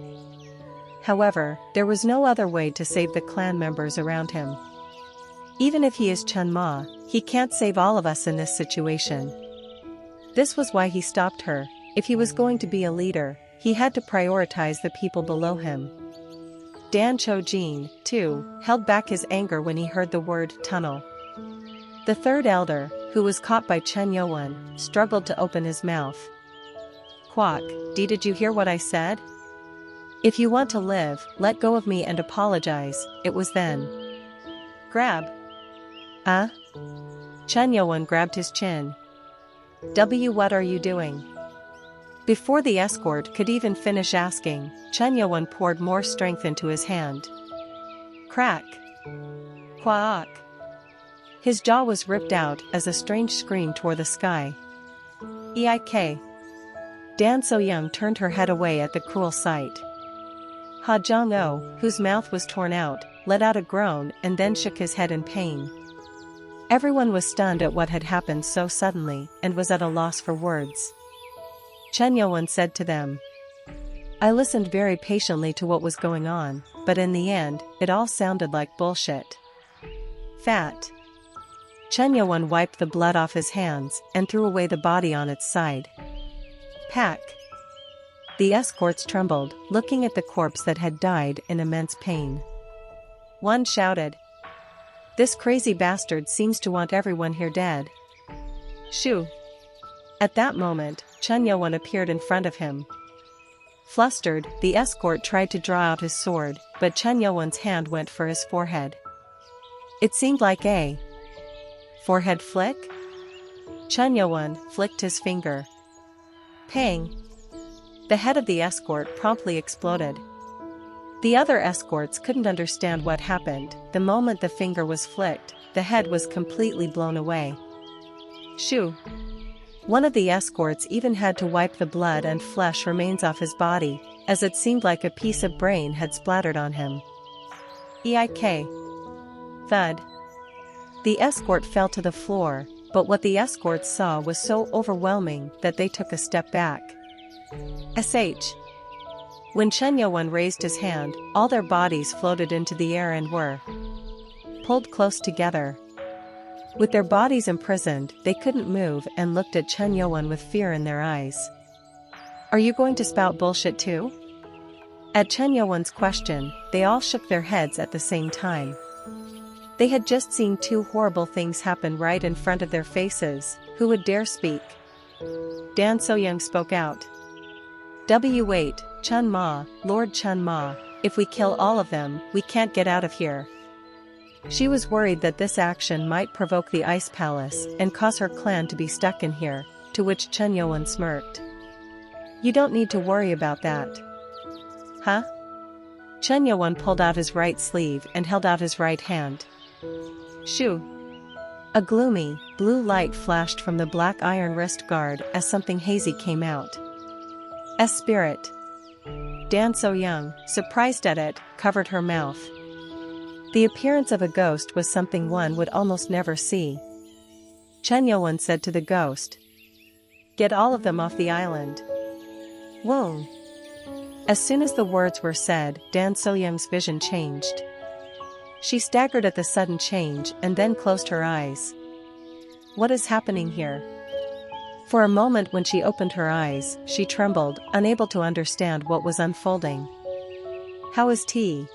However, there was no other way to save the clan members around him. Even if he is Chen Ma, he can't save all of us in this situation. This was why he stopped her. If he was going to be a leader, he had to prioritize the people below him. Dan Cho-jin, too, held back his anger when he heard the word tunnel. The third elder, who was caught by Chen Yuan, struggled to open his mouth. Quack, did you hear what I said? If you want to live, let go of me and apologize, it was then. Grab. Chen Yuan grabbed his chin. What are you doing? Before the escort could even finish asking, Chen Yuan poured more strength into his hand. Crack. Quack. His jaw was ripped out as a strange scream tore the sky. Eik. Dan So-young turned her head away at the cruel sight. Ha Jong-o, whose mouth was torn out, let out a groan and then shook his head in pain. Everyone was stunned at what had happened so suddenly and was at a loss for words. Chen Youwen said to them, "I listened very patiently to what was going on, but in the end, it all sounded like bullshit. Fat." Chen Youwen wiped the blood off his hands and threw away the body on its side. Pack. The escorts trembled, looking at the corpse that had died in immense pain. One shouted, "This crazy bastard seems to want everyone here dead." Shoo! At that moment, Chen Youwen appeared in front of him. Flustered, the escort tried to draw out his sword, but Chen Youwen's hand went for his forehead. It seemed like a forehead flick? Chen Youwen flicked his finger. Pang! The head of the escort promptly exploded. The other escorts couldn't understand what happened. The moment the finger was flicked, the head was completely blown away. Shoo! One of the escorts even had to wipe the blood and flesh remains off his body, as it seemed like a piece of brain had splattered on him. Eik! Thud! The escort fell to the floor, but what the escorts saw was so overwhelming that they took a step back. Sh. When Chen Youwen raised his hand, all their bodies floated into the air and were pulled close together. With their bodies imprisoned, they couldn't move and looked at Chen Youwen with fear in their eyes. "Are you going to spout bullshit too?" At Chen Youwen's question, they all shook their heads at the same time. They had just seen two horrible things happen right in front of their faces. Who would dare speak? Dan So-young spoke out. "Wait, Chun Ma, Lord Chun Ma, if we kill all of them, we can't get out of here." She was worried that this action might provoke the Ice Palace and cause her clan to be stuck in here, to which Chen Youwen smirked. "You don't need to worry about that." Huh? Chen Youwen pulled out his right sleeve and held out his right hand. Shoo! A gloomy, blue light flashed from the black iron wrist guard as something hazy came out. Spirit. Dan So-young, surprised at it, covered her mouth. The appearance of a ghost was something one would almost never see. Chen Youwen said to the ghost, "Get all of them off the island." Whoa! As soon as the words were said, Dan So-young's vision changed. She staggered at the sudden change and then closed her eyes. What is happening here? For a moment when she opened her eyes, she trembled, unable to understand what was unfolding. How is tea?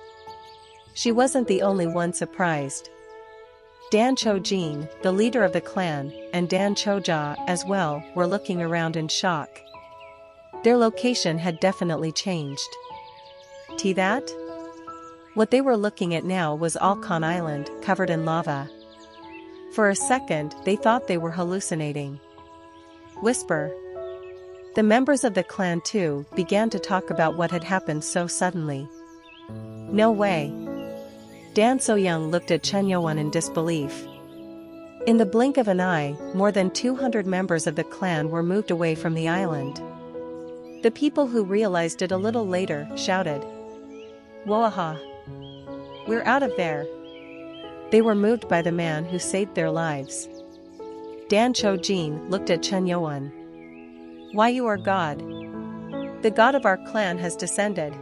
She wasn't the only one surprised. Dan Cho-jin, the leader of the clan, and Dan Cho-ja as well, were looking around in shock. Their location had definitely changed. Tea that? What they were looking at now was Alcon Island, covered in lava. For a second, they thought they were hallucinating. Whisper. The members of the clan too began to talk about what had happened so suddenly. No way. Dan So-young looked at Chen Youwen in disbelief. In the blink of an eye, more than 200 members of the clan were moved away from the island. The people who realized it a little later shouted, "Woaha! We're out of there!" They were moved by the man who saved their lives. Dan Cho-jin looked at Chen Youwen. "Why, you are God. The god of our clan has descended."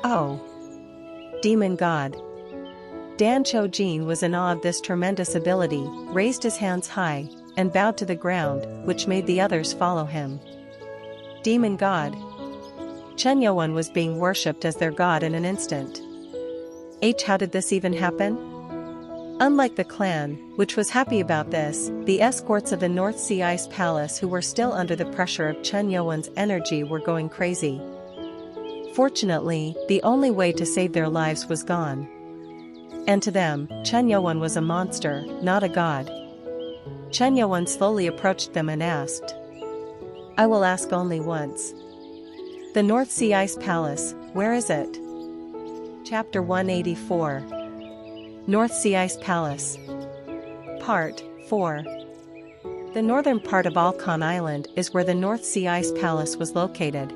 "Oh. Demon god." Dan Cho-jin was in awe of this tremendous ability, raised his hands high, and bowed to the ground, which made the others follow him. Demon god. Chen Youwen was being worshipped as their god in an instant. How did this even happen? Unlike the clan, which was happy about this, the escorts of the North Sea Ice Palace who were still under the pressure of Chen Youwen's energy were going crazy. Fortunately, the only way to save their lives was gone. And to them, Chen Youwen was a monster, not a god. Chen Youwen slowly approached them and asked, "I will ask only once. The North Sea Ice Palace, where is it?" Chapter 184. North Sea Ice Palace. Part 4. The northern part of Alcon Island is where the North Sea Ice Palace was located.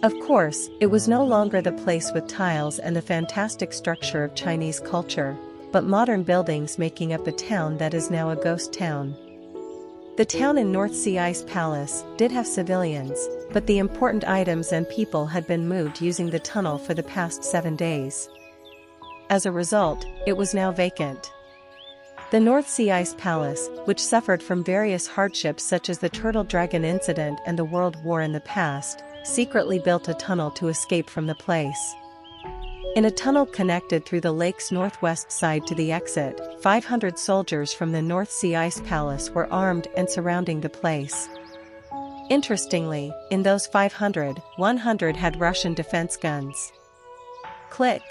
Of course, it was no longer the place with tiles and the fantastic structure of Chinese culture. but modern buildings making up a town that is now a ghost town. The town in North Sea Ice Palace did have civilians, but the important items and people had been moved using the tunnel for the past 7 days. As a result, it was now vacant. The North Sea Ice Palace, which suffered from various hardships such as the Turtle Dragon incident and the World War in the past, secretly built a tunnel to escape from the place. In a tunnel connected through the lake's northwest side to the exit, 500 soldiers from the North Sea Ice Palace were armed and surrounding the place. Interestingly, in those 500, 100 had Russian defense guns. Click.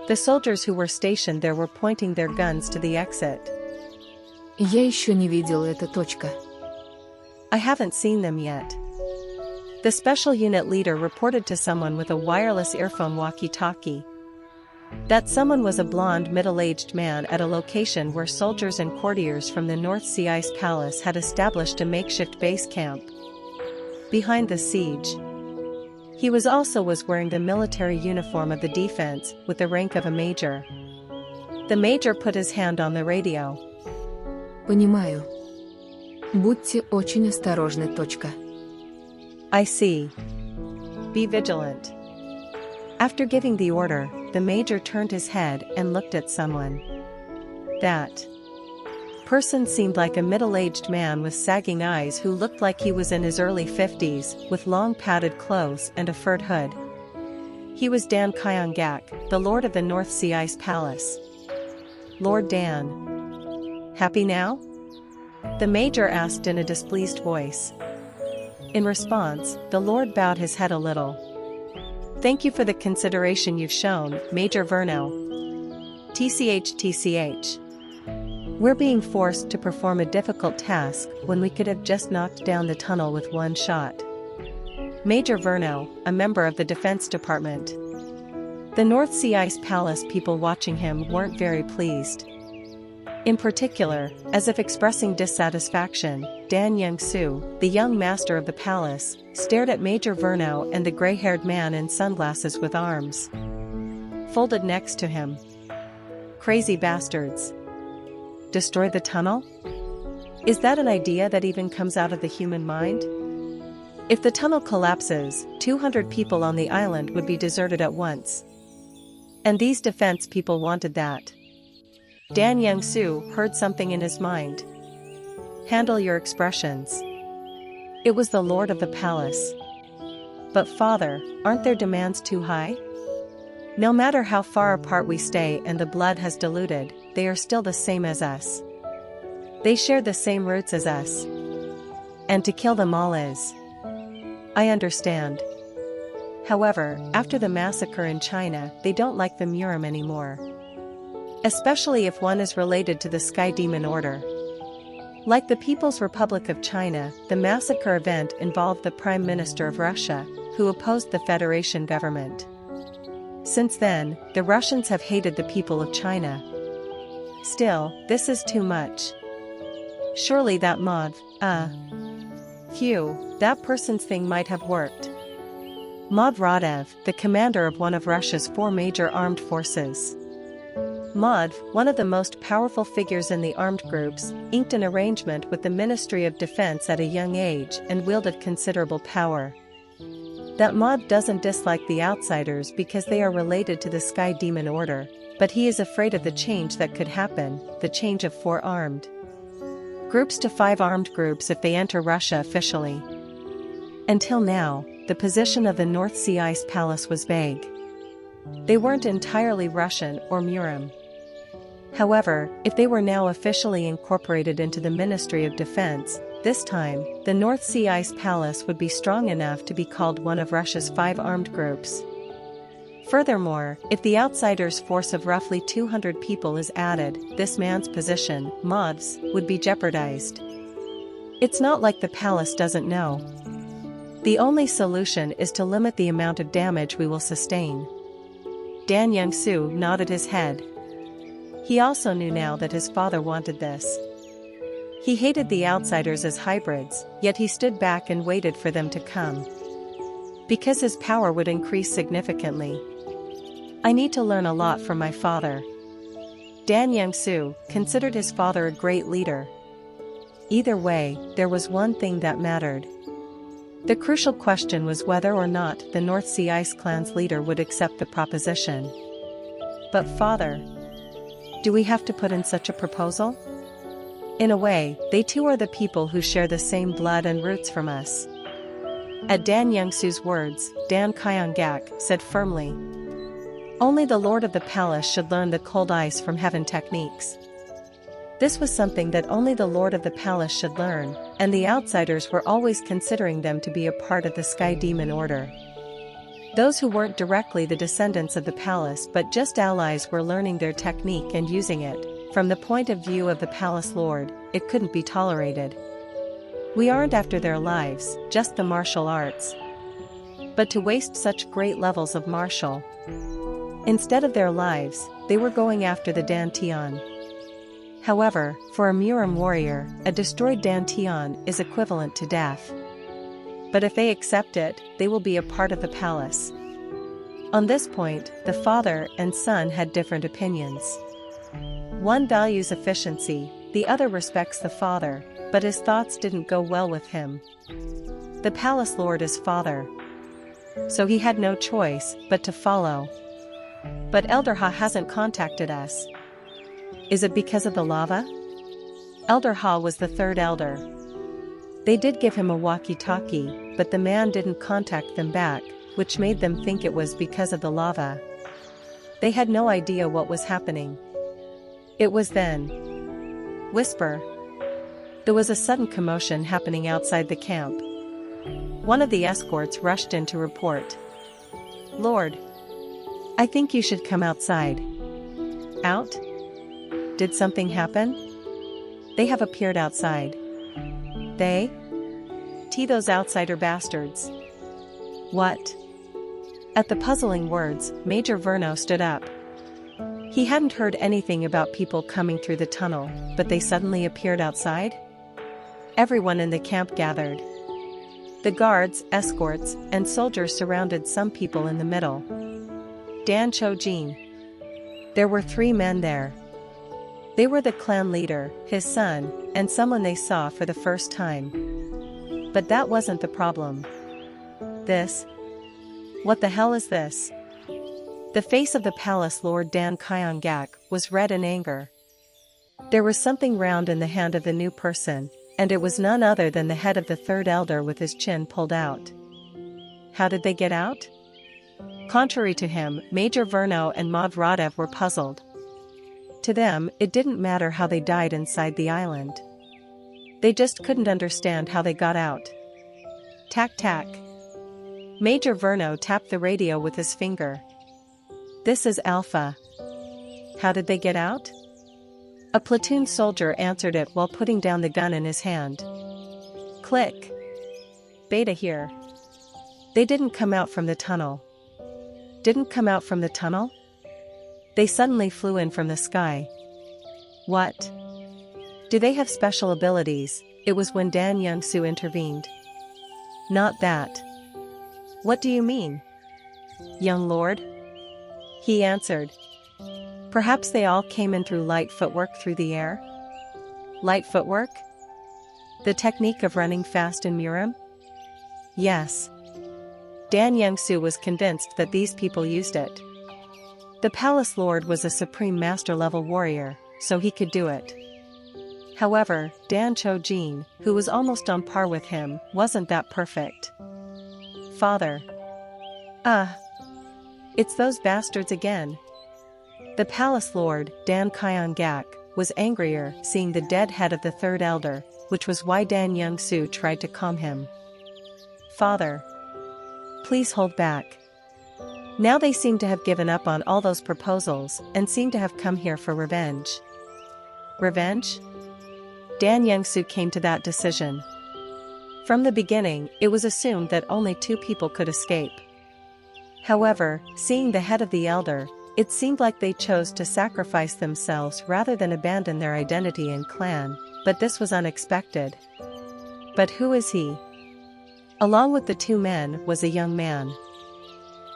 The soldiers who were stationed there were pointing their guns to the exit. Я еще не видел это. I haven't seen them yet. The special unit leader reported to someone with a wireless earphone walkie-talkie. That someone was a blonde middle-aged man at a location where soldiers and courtiers from the North Sea Ice Palace had established a makeshift base camp behind the siege. He was wearing the military uniform of the defense, with the rank of a major. The major put his hand on the radio. Понимаю. Будьте очень осторожны. I see. Be vigilant. After giving the order, the major turned his head and looked at someone. That person seemed like a middle-aged man with sagging eyes who looked like he was in his early 50s, with long padded clothes and a furred hood. He was Dan Kyongak, the Lord of the North Sea Ice Palace. Lord Dan. Happy now? The major asked in a displeased voice. In response, the Lord bowed his head a little. Thank you for the consideration you've shown, Major Verno. TCH. We're being forced to perform a difficult task when we could have just knocked down the tunnel with one shot. Major Verno, a member of the Defense Department. The North Sea Ice Palace people watching him weren't very pleased. In particular, as if expressing dissatisfaction, Dan Young-soo, the young master of the palace, stared at Major Verno and the gray-haired man in sunglasses with arms folded next to him. Crazy bastards. Destroy the tunnel? Is that an idea that even comes out of the human mind? If the tunnel collapses, 200 people on the island would be deserted at once. And these defense people wanted that. Dan Young-soo heard something in his mind. Handle your expressions. It was the lord of the palace. But father, aren't their demands too high? No matter how far apart we stay and the blood has diluted, they are still the same as us. They share the same roots as us. And to kill them all is... I understand. However, after the massacre in China, they don't like the Murim anymore. Especially if one is related to the Sky Demon Order. Like the People's Republic of China, the massacre event involved the Prime Minister of Russia, who opposed the Federation government. Since then, the Russians have hated the people of China. Still, this is too much. Surely that that person's thing might have worked. Maud Radev, the commander of one of Russia's 4 major armed forces. Maud, one of the most powerful figures in the armed groups, inked an arrangement with the Ministry of Defense at a young age and wielded considerable power. That Maud doesn't dislike the outsiders because they are related to the Sky Demon Order, but he is afraid of the change that could happen, the change of 4 armed groups to 5 armed groups if they enter Russia officially. Until now, the position of the North Sea Ice Palace was vague. They weren't entirely Russian or Murim. However, if they were now officially incorporated into the Ministry of Defense, this time, the North Sea Ice Palace would be strong enough to be called one of Russia's 5 armed groups. Furthermore, if the outsiders' force of roughly 200 people is added, this man's position, Maud's, would be jeopardized. It's not like the palace doesn't know. The only solution is to limit the amount of damage we will sustain. Dan Young-soo nodded his head. He also knew now that his father wanted this. He hated the outsiders as hybrids, yet he stood back and waited for them to come. Because his power would increase significantly. I need to learn a lot from my father. Dan Young-soo considered his father a great leader. Either way, there was one thing that mattered. The crucial question was whether or not the North Sea Ice Clan's leader would accept the proposition. But father, do we have to put in such a proposal? In a way, they too are the people who share the same blood and roots from us. At Dan Young-soo's words, Dan Kyung-gak said firmly, "Only the Lord of the Palace should learn the cold ice from heaven techniques." This was something that only the Lord of the Palace should learn, and the outsiders were always considering them to be a part of the Sky Demon Order. Those who weren't directly the descendants of the palace but just allies were learning their technique and using it. From the point of view of the Palace Lord, it couldn't be tolerated. We aren't after their lives, just the martial arts. But to waste such great levels of martial. Instead of their lives, they were going after the Dantian. However, for a Murim warrior, a destroyed Dantian is equivalent to death. But if they accept it, they will be a part of the palace. On this point, the father and son had different opinions. One values efficiency, the other respects the father, but his thoughts didn't go well with him. The Palace Lord is father. So he had no choice but to follow. But Elder Ha hasn't contacted us. Is it because of the lava? Elder Ha was the third elder. They did give him a walkie-talkie, but the man didn't contact them back, which made them think it was because of the lava. They had no idea what was happening. It was then. Whisper. There was a sudden commotion happening outside the camp. One of the escorts rushed in to report. "Lord, I think you should come outside." "Out? Did something happen?" "They have appeared outside." "They? Those outsider bastards." "What?" At the puzzling words, Major Verno stood up. He hadn't heard anything about people coming through the tunnel, but they suddenly appeared outside? Everyone in the camp gathered. The guards, escorts, and soldiers surrounded some people in the middle. Dan Cho-jin. There were 3 men there. They were the clan leader, his son, and someone they saw for the first time. But that wasn't the problem. This? What the hell is this? The face of the Palace Lord Dan Kyung-gak was red in anger. There was something round in the hand of the new person, and it was none other than the head of the third elder with his chin pulled out. How did they get out? Contrary to him, Major Verno and Maud Radev were puzzled. To them, it didn't matter how they died inside the island. They just couldn't understand how they got out. Tack tack. Major Verno tapped the radio with his finger. "This is Alpha. How did they get out?" A platoon soldier answered it while putting down the gun in his hand. Click. Beta here. They didn't come out from the tunnel. Didn't come out from the tunnel? They suddenly flew in from the sky. What? Do they have special abilities? It was when Dan Young-soo intervened. Not that. What do you mean? Young Lord? He answered. Perhaps they all came in through light footwork through the air? Light footwork? The technique of running fast in Murim? Yes. Dan Young-soo was convinced that these people used it. The Palace Lord was a supreme master-level warrior, so he could do it. However, Dan Cho-jin, who was almost on par with him, wasn't that perfect. Father. It's those bastards again. The Palace Lord, Dan Kyung-gak, was angrier seeing the dead head of the third elder, which was why Dan Young-soo tried to calm him. Father. Please hold back. Now they seem to have given up on all those proposals and seem to have come here for revenge. Revenge? Dan Young-soo came to that decision. From the beginning, it was assumed that only 2 people could escape. However, seeing the head of the elder, it seemed like they chose to sacrifice themselves rather than abandon their identity and clan, but this was unexpected. But who is he? Along with the 2 men was a young man.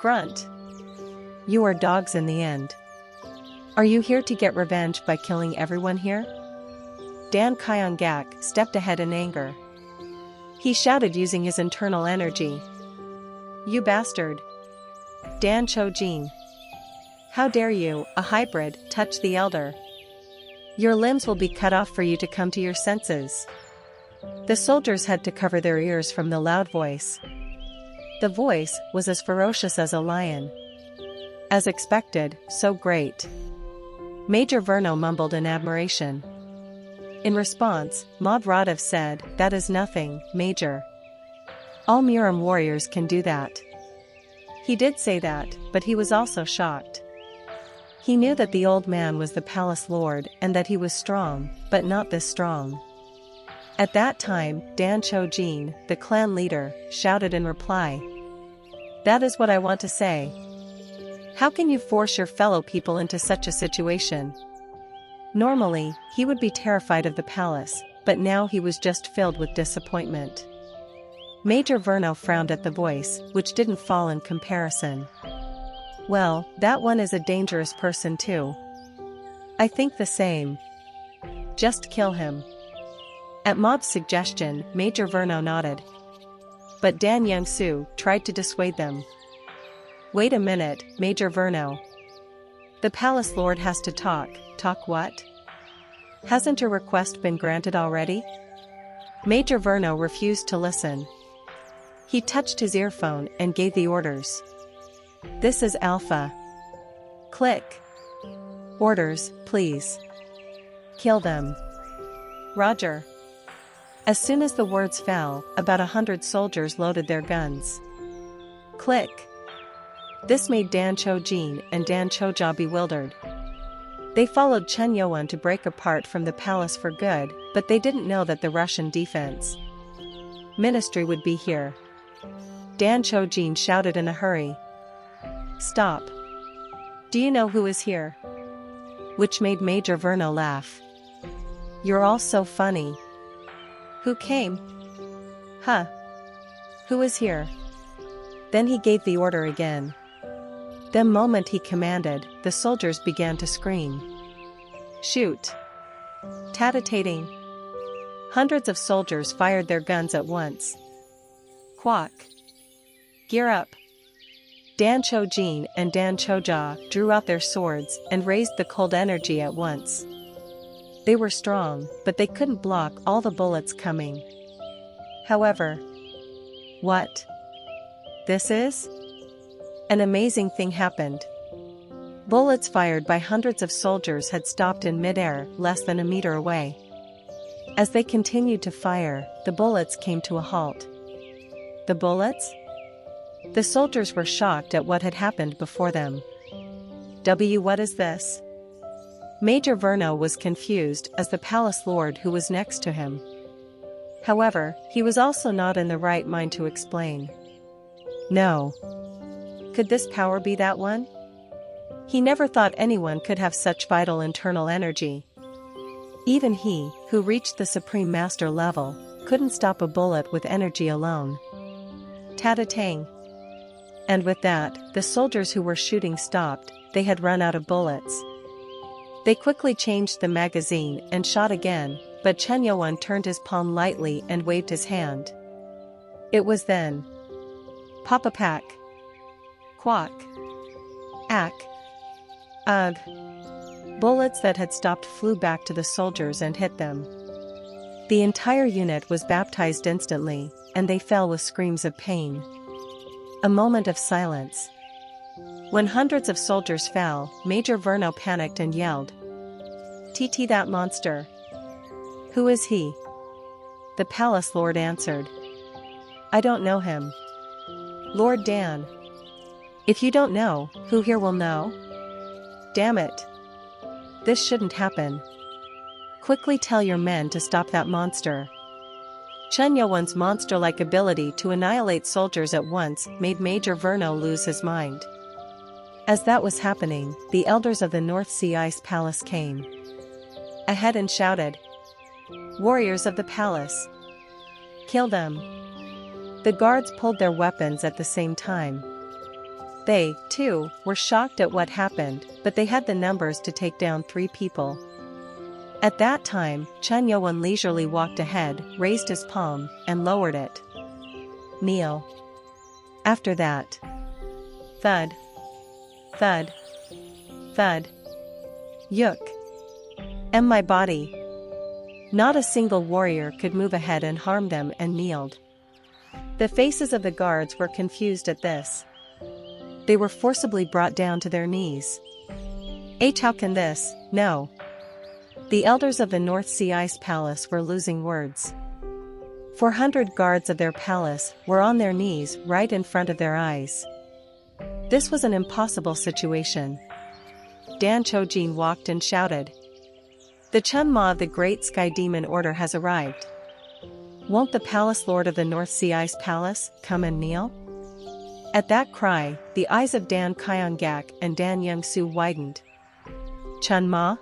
Grunt. You are dogs in the end. Are you here to get revenge by killing everyone here? Dan Kyong-gak stepped ahead in anger. He shouted using his internal energy. You bastard! Dan Cho-jin. How dare you, a hybrid, touch the elder? Your limbs will be cut off for you to come to your senses. The soldiers had to cover their ears from the loud voice. The voice was as ferocious as a lion. As expected, so great. Major Verno mumbled in admiration. In response, Maud Radev said, That is nothing, Major. All Muram warriors can do that. He did say that, but he was also shocked. He knew that the old man was the palace lord and that he was strong, but not this strong. At that time, Dan Cho-jin, the clan leader, shouted in reply. That is what I want to say. How can you force your fellow people into such a situation? Normally, he would be terrified of the palace, but now he was just filled with disappointment. Major Verno frowned at the voice, which didn't fall in comparison. Well, that one is a dangerous person too. I think the same. Just kill him. At Maud's suggestion, Major Verno nodded. But Dan Young-soo tried to dissuade them. Wait a minute, Major Verno. The palace lord has to talk. Talk what? Hasn't your request been granted already? Major Verno refused to listen. He touched his earphone and gave the orders. This is Alpha. Click. Orders, please. Kill them. Roger. As soon as the words fell, about 100 soldiers loaded their guns. Click. This made Dan Cho-jin and Dan Cho-ja bewildered. They followed Chen Yoan to break apart from the palace for good, but they didn't know that the Russian defense ministry would be here. Dan Cho-jin shouted in a hurry. Stop. Do you know who is here? Which made Major Verno laugh. You're all so funny. Who came? Huh? Who is here? Then he gave the order again. The moment he commanded, the soldiers began to scream. Shoot! Tat-a-tating! Hundreds of soldiers fired their guns at once. Quack! Gear up! Dan Cho-jin and Dan Cho-ja drew out their swords and raised the cold energy at once. They were strong, but they couldn't block all the bullets coming. However, what? This is? An amazing thing happened. Bullets fired by hundreds of soldiers had stopped in midair, less than a meter away. As they continued to fire, the bullets came to a halt. The bullets? The soldiers were shocked at what had happened before them. What is this? Major Verno was confused as the palace lord who was next to him. However, he was also not in the right mind to explain. No. Could this power be that one? He never thought anyone could have such vital internal energy. Even he, who reached the Supreme Master level, couldn't stop a bullet with energy alone. Tat-a-tang. And with that, the soldiers who were shooting stopped. They had run out of bullets. They quickly changed the magazine and shot again, but Chen Yoan turned his palm lightly and waved his hand. It was then. Pop-a-pack. Quack. Ack. Ugh. Bullets that had stopped flew back to the soldiers and hit them. The entire unit was baptized instantly, and they fell with screams of pain. A moment of silence. When hundreds of soldiers fell, Major Verno panicked and yelled. TT that monster. Who is he? The palace lord answered. I don't know him. Lord Dan. If you don't know, who here will know? Damn it. This shouldn't happen. Quickly tell your men to stop that monster. Chen Yoan's monster-like ability to annihilate soldiers at once made Major Verno lose his mind. As that was happening, the elders of the North Sea Ice Palace came ahead and shouted, Warriors of the palace! Kill them! The guards pulled their weapons at the same time. They, too, were shocked at what happened, but they had the numbers to take down 3 people. At that time, Chun Yo-won leisurely walked ahead, raised his palm, and lowered it. Kneel. After that. Thud. Thud. Thud. Yuk. And my body. Not a single warrior could move ahead and harm them and kneeled. The faces of the guards were confused at this. They were forcibly brought down to their knees. How can this? No. The elders of the North Sea Ice Palace were losing words. 400 guards of their palace were on their knees right in front of their eyes. This was an impossible situation. Dan Cho-jin walked and shouted. The Chun-ma of the Great Sky Demon Order has arrived. Won't the Palace Lord of the North Sea Ice Palace come and kneel? At that cry, the eyes of Dan Kyung-gak and Dan Young-soo widened. Chun-ma?